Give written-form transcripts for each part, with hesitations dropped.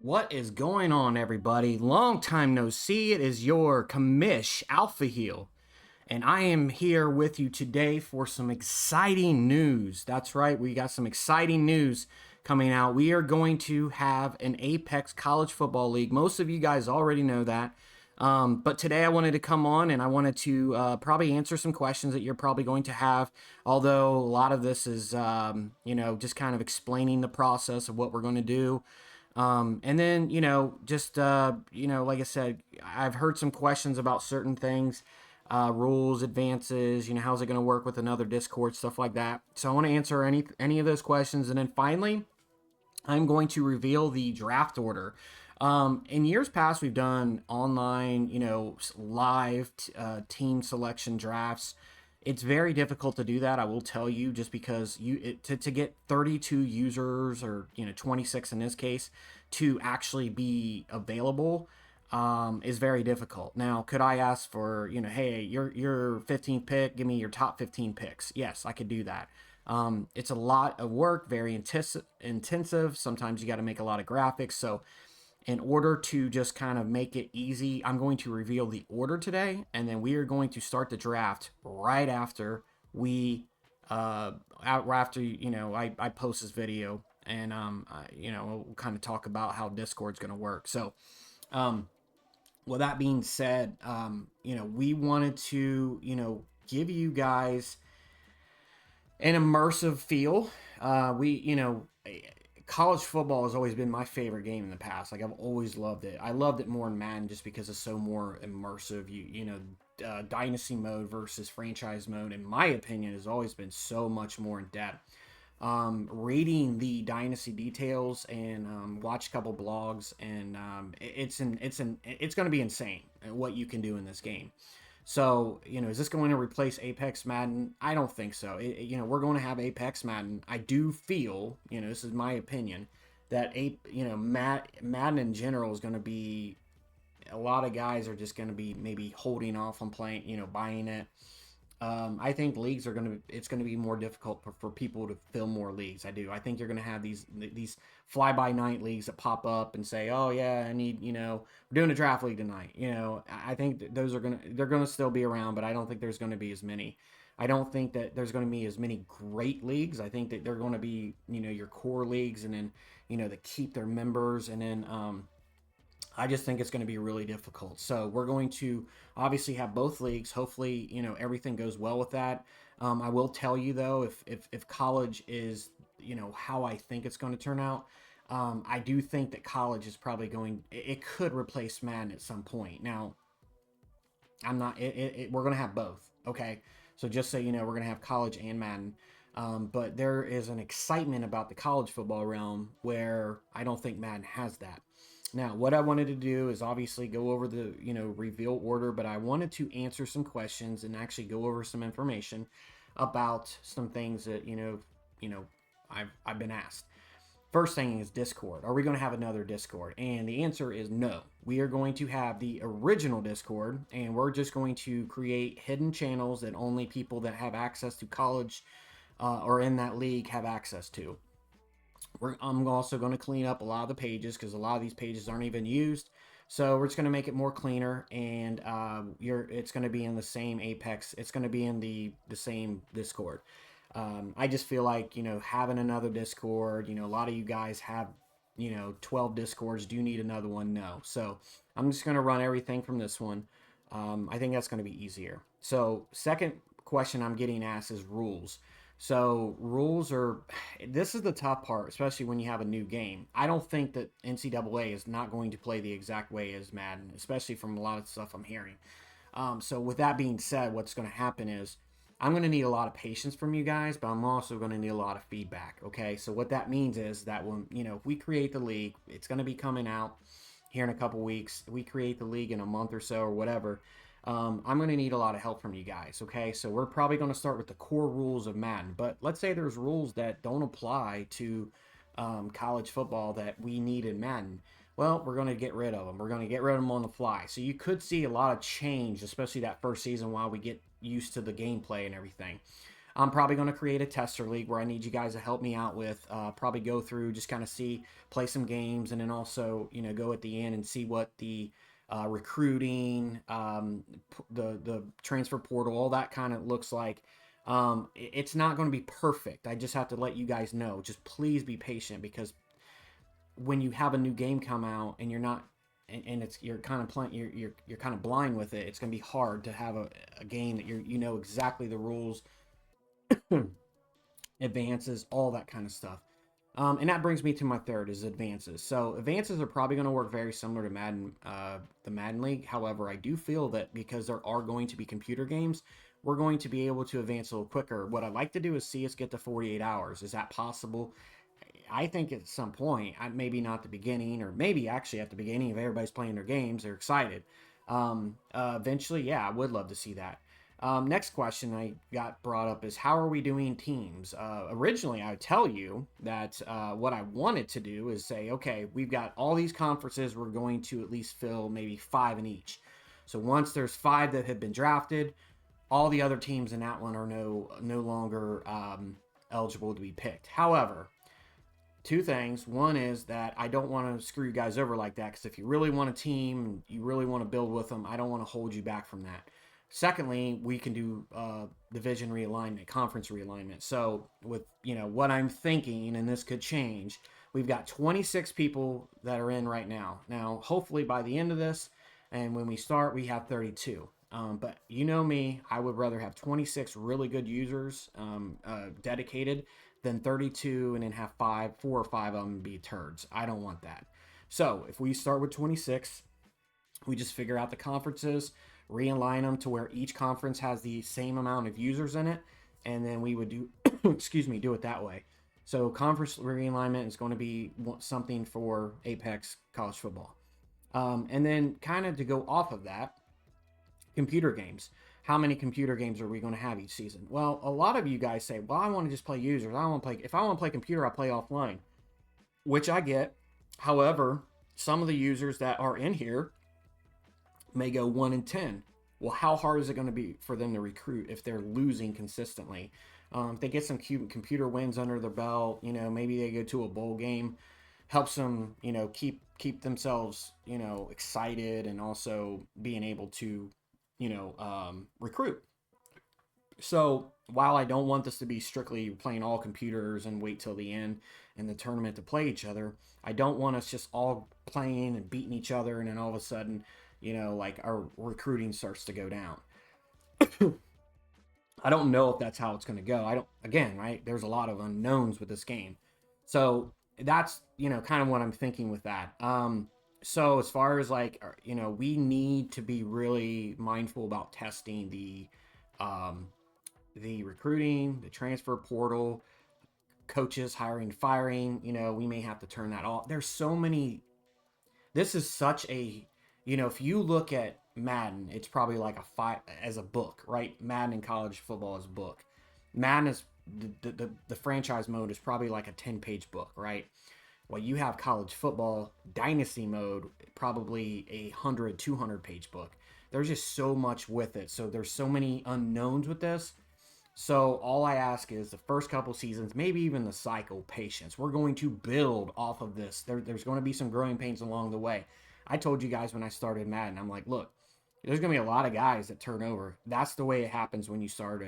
What is going on, everybody? Long time no see. It is your commish Alpha Heel, and I am here with you today for some exciting news. That's right, we got some exciting news coming out. We are going to have an Apex College Football League. Most of you guys already know that. But today I wanted to come on and I wanted to probably answer some questions that you're probably going to have. Although a lot of this is, just kind of explaining the process of what we're going to do. And then, like I said, I've heard some questions about certain things, rules, advances, how's it going to work with another Discord, stuff like that. So I want to answer any of those questions. And then finally, I'm going to reveal the draft order. In years past, we've done online, live team selection drafts. It's very difficult to do that, I will tell you, just because to get 32 users, or 26 in this case, to actually be available is very difficult. Now, could I ask for, hey, your 15th pick, give me your top 15 picks? Yes, I could do that. It's a lot of work, very intensive. Sometimes you got to make a lot of graphics. So in order to just kind of make it easy, I'm going to reveal the order today, and then we are going to start the draft right after I post this video, and we'll kind of talk about how Discord's going to work. So, with that being said, we wanted to, give you guys an immersive feel. College football has always been my favorite game in the past. Like, I've always loved it. I loved it more in Madden just because it's so more immersive. Dynasty mode versus franchise mode, in my opinion, has always been so much more in depth. Reading the dynasty details and watch a couple blogs, and it's going to be insane what you can do in this game. So, is this going to replace Apex Madden? I don't think so. We're going to have Apex Madden. I do feel, this is my opinion, that Madden in general is going to be, a lot of guys are just going to be maybe holding off on playing, buying it. I think it's going to be more difficult for people to fill more leagues. I do. I think you're going to have these fly by night leagues that pop up and say, oh yeah, I need, we're doing a draft league tonight. I think that they're going to still be around, but I don't think there's going to be as many. I don't think that there's going to be as many great leagues. I think that they're going to be, your core leagues, and then, that keep their members, and then, I just think it's going to be really difficult. So we're going to obviously have both leagues. Hopefully, everything goes well with that. I will tell you though, if college is, how I think it's going to turn out, I do think that college is probably it could replace Madden at some point. Now, I'm not, we're going to have both. Okay. So just so you know, we're going to have college and Madden. But there is an excitement about the college football realm where I don't think Madden has that. Now, what I wanted to do is obviously go over the, reveal order, but I wanted to answer some questions and actually go over some information about some things that, I've been asked. First thing is Discord. Are we going to have another Discord? And the answer is no. We are going to have the original Discord, and we're just going to create hidden channels that only people that have access to college or in that league have access to. I'm also going to clean up a lot of the pages because a lot of these pages aren't even used. So we're just going to make it more cleaner, and it's going to be in the same Apex. It's going to be in the same Discord. I just feel like, having another Discord, a lot of you guys have, 12 Discords. Do you need another one? No. So I'm just going to run everything from this one. I think that's going to be easier. So second question I'm getting asked is rules. So this is the tough part, especially when you have a new game. I don't think that NCAA is not going to play the exact way as Madden, especially from a lot of stuff I'm hearing. So with that being said, what's going to happen is I'm going to need a lot of patience from you guys, but I'm also going to need a lot of feedback. Okay. So what that means is that when, if we create the league, it's going to be coming out here in a couple weeks. We create the league in a month or so or whatever. I'm going to need a lot of help from you guys, okay? So we're probably going to start with the core rules of Madden, but let's say there's rules that don't apply to college football that we need in Madden. Well, we're going to get rid of them. We're going to get rid of them on the fly. So you could see a lot of change, especially that first season while we get used to the gameplay and everything. I'm probably going to create a tester league where I need you guys to help me out with. Probably go through, just kind of see, play some games, and then also, go at the end and see what the recruiting, the transfer portal, all that kind of looks like. It's not going to be perfect. I just have to let you guys know. Just please be patient, because when you have a new game come out and you're not, and it's, you're kind of playing, you're kind of blind with it. It's going to be hard to have a game that you know exactly the rules, advances, all that kind of stuff. And that brings me to my third, is advances. So advances are probably going to work very similar to Madden, the Madden League. However, I do feel that because there are going to be computer games, we're going to be able to advance a little quicker. What I'd like to do is see us get to 48 hours. Is that possible? I think at some point, maybe not the beginning, or maybe actually at the beginning, if everybody's playing their games, they're excited. Eventually, yeah, I would love to see that. Next question I got brought up is, how are we doing teams? Originally, I would tell you that what I wanted to do is say, okay, we've got all these conferences, we're going to at least fill maybe 5 in each. So once there's 5 that have been drafted, all the other teams in that one are no longer eligible to be picked. However, two things. One is that I don't want to screw you guys over like that, because if you really want a team and you really want to build with them, I don't want to hold you back from that. Secondly, we can do division realignment, conference realignment. So with what I'm thinking, and this could change, we've got 26 people that are in right now. Now, hopefully by the end of this, and when we start, we have 32. But you know me, I would rather have 26 really good users dedicated than 32 and then have 4 or 5 of them be turds. I don't want that. So if we start with 26, we just figure out the conferences, realign them to where each conference has the same amount of users in it, and then we would do, excuse me, do it that way. So conference realignment is going to be something for Apex college football. And then kind of to go off of that, computer games. How many computer games are we going to have each season? Well, a lot of you guys say, well, I want to just play users. I don't want to play, if I want to play computer, I play offline, which I get. However, some of the users that are in here may go 1 in 10. Well, how hard is it going to be for them to recruit if they're losing consistently? If they get some computer wins under their belt, maybe they go to a bowl game, helps them, keep themselves, excited, and also being able to, recruit. So while I don't want this to be strictly playing all computers and wait till the end in the tournament to play each other, I don't want us just all playing and beating each other, and then all of a sudden, like our recruiting starts to go down. I don't know if that's how it's going to go. I don't, again, right? There's a lot of unknowns with this game. So that's, kind of what I'm thinking with that. So as far as like, we need to be really mindful about testing the recruiting, the transfer portal, coaches hiring, firing. We may have to turn that off. There's so many. This is such a, if you look at Madden, it's probably like as a book, right? Madden in college football is a book. Madden is the franchise mode is probably like a 10-page book, right? Well, you have college football dynasty mode, probably 200-page book. There's just so much with it. So there's so many unknowns with this. So all I ask is the first couple seasons, maybe even the cycle, patience. We're going to build off of this. There's going to be some growing pains along the way. I told you guys when I started Madden, I'm like, look, there's going to be a lot of guys that turn over. That's the way it happens when you start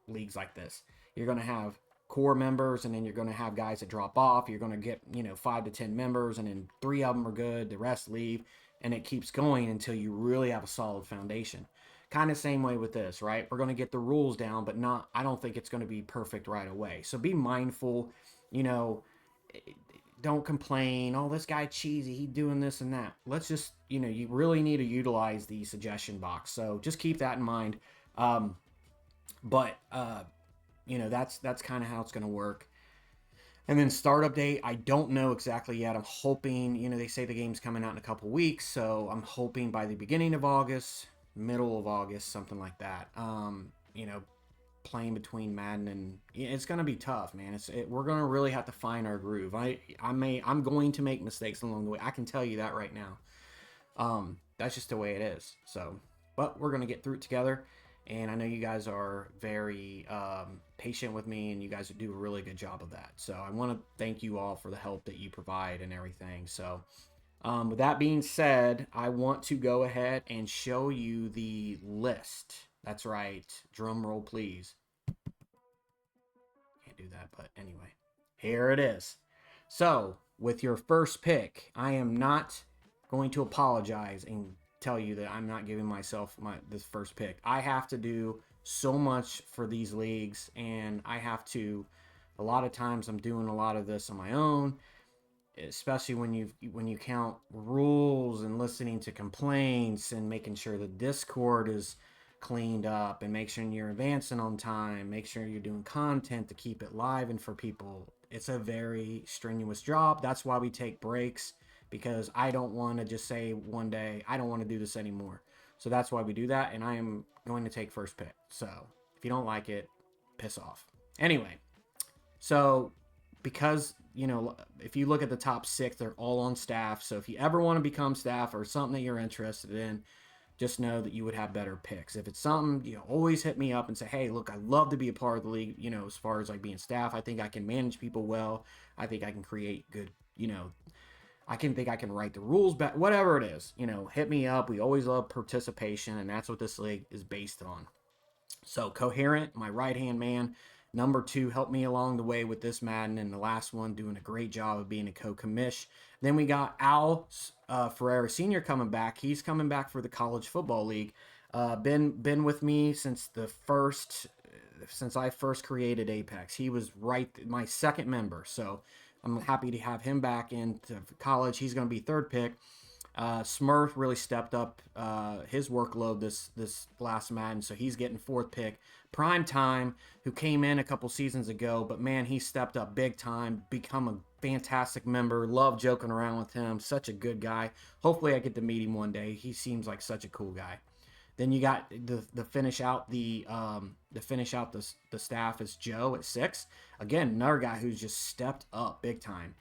leagues like this. You're going to have core members, and then you're going to have guys that drop off. You're going to get 5 to 10 members, and then 3 of them are good, the rest leave, and it keeps going until you really have a solid foundation. Kind of same way with this, right? We're going to get the rules down, but I don't think it's going to be perfect right away. So be mindful, don't complain. Oh, this guy cheesy, he doing this and that. Let's just, you really need to utilize the suggestion box. So just keep that in mind. But that's kind of how it's going to work. And then startup date, I don't know exactly yet. I'm hoping, they say the game's coming out in a couple weeks, so I'm hoping by the beginning of August, middle of August, something like that. Playing between Madden and it's going to be tough, man. We're going to really have to find our groove. I'm going to make mistakes along the way. I can tell you that right now. That's just the way it is. So, but we're going to get through it together. And I know you guys are very patient with me, and you guys do a really good job of that. So I want to thank you all for the help that you provide and everything. So with that being said, I want to go ahead and show you the list. That's right. Drum roll, please. Can't do that, but anyway, here it is. So, with your first pick, I am not going to apologize and tell you that I'm not giving myself this first pick. I have to do so much for these leagues, and I have to. A lot of times, I'm doing a lot of this on my own, especially when you count rules and listening to complaints and making sure the Discord is cleaned up and make sure you're advancing on time, make sure you're doing content to keep it live and for people. It's a very strenuous job. That's why we take breaks, because I don't want to just say one day I don't want to do this anymore. So that's why we do that, and I am going to take first pick. So if you don't like it, piss off. Anyway, so because, if you look at the top six, they're all on staff. So if you ever want to become staff or something that you're interested in, just know that you would have better picks. If it's something, always hit me up and say, hey, look, I'd love to be a part of the league, as far as like being staff. I think I can manage people well. I think I can create good, I can write the rules back, whatever it is, hit me up. We always love participation, and that's what this league is based on. So Coherent, my right hand man, number two, helped me along the way with this Madden, and the last one doing a great job of being a co-commish. Then we got Al Ferreira Sr. coming back. He's coming back for the College Football League. Been with me since I first created Apex. He was my second member, so I'm happy to have him back into college. He's going to be third pick. Smurf really stepped up his workload this last Madden, so he's getting fourth pick. Prime Time, who came in a couple seasons ago, but man, he stepped up big time, become a fantastic member. Love joking around with him. Such a good guy. Hopefully, I get to meet him one day. He seems like such a cool guy. Then you got the finish out the staff is Joe at 6. Again, another guy who's just stepped up big time.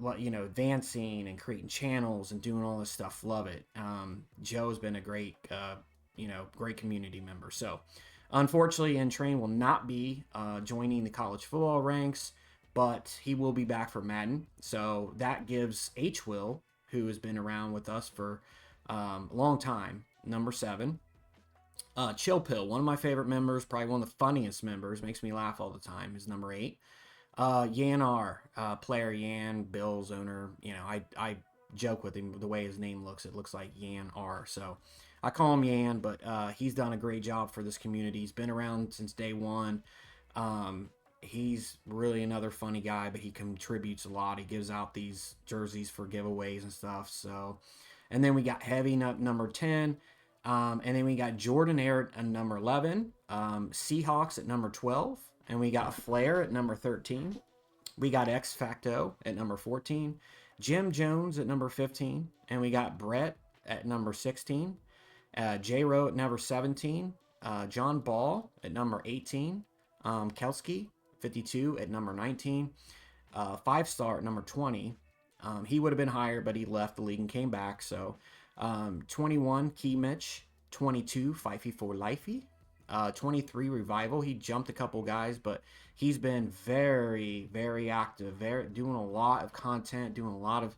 Advancing and creating channels and doing all this stuff. Love it. Joe's been a great community member. So, unfortunately, Entrain will not be joining the college football ranks, but he will be back for Madden. So that gives H. Will, who has been around with us for a long time, number 7. Chill Pill, one of my favorite members, probably one of the funniest members, makes me laugh all the time, is number 8. Yan R, player Yan, Bills owner. I joke with him the way his name looks. It looks like Yan R. So I call him Yan, but he's done a great job for this community. He's been around since day one. He's really another funny guy, but he contributes a lot. He gives out these jerseys for giveaways and stuff. So, and then we got Heavy Nut number 10. And then we got Jordan Air at number 11. Seahawks at number 12. And we got Flair at number 13. We got X Facto at number 14. Jim Jones at number 15. And we got Brett at number 16. J-Ro at number 17. John Ball at number 18. Kelsky, 52, at number 19. 5-star at number 20. He would have been higher, but he left the league and came back. So 21, Key Mitch. 22, Fifey for Lifey. 23, Revival. He jumped a couple guys, but he's been very, very active, doing a lot of content, doing a lot of,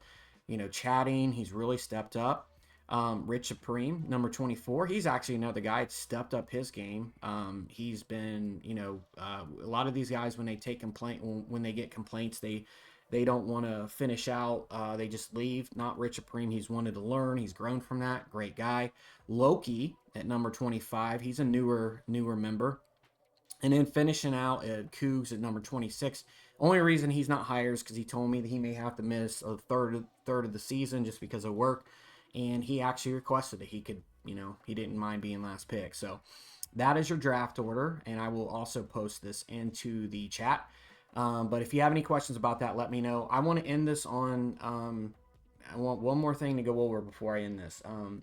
chatting. He's really stepped up. Rich Supreme, number 24. He's actually another guy that stepped up his game. He's been, a lot of these guys, when they get complaints, they don't want to finish out. They just leave. Not Rich Supreme. He's wanted to learn. He's grown from that. Great guy. Loki at number 25. He's a newer member. And then finishing out at Cougs at number 26. Only reason he's not higher is because he told me that he may have to miss a third of the season just because of work. And he actually requested it. He could, he didn't mind being last pick. So that is your draft order. And I will also post this into the chat. But if you have any questions about that, let me know. I want to end this on, I want one more thing to go over before I end this.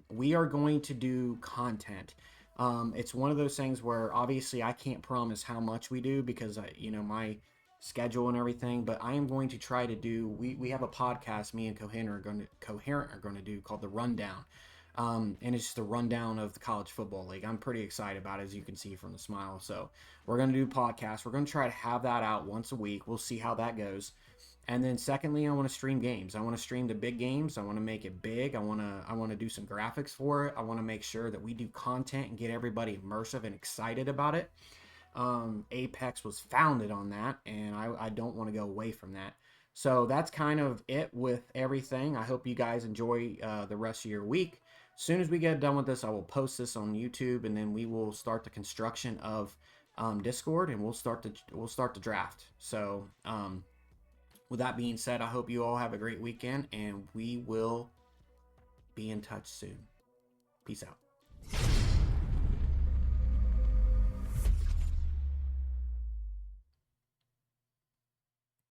We are going to do content. It's one of those things where obviously I can't promise how much we do because my schedule and everything, but I am going to try to do, we have a podcast me and Coherent are going to do called The Rundown. And it's just a rundown of the college football league. I'm pretty excited about it, as you can see from the smile. So we're going to do podcasts. We're going to try to have that out once a week. We'll see how that goes. And then secondly, I want to stream games. I want to stream the big games. I want to make it big. I want to do some graphics for it. I want to make sure that we do content and get everybody immersive and excited about it. Apex was founded on that, and I don't want to go away from that. So that's kind of it with everything. I hope you guys enjoy the rest of your week. As soon as we get done with this, I will post this on YouTube, and then we will start the construction of Discord, and we'll start the draft. So with that being said, I hope you all have a great weekend, and we will be in touch soon. Peace out.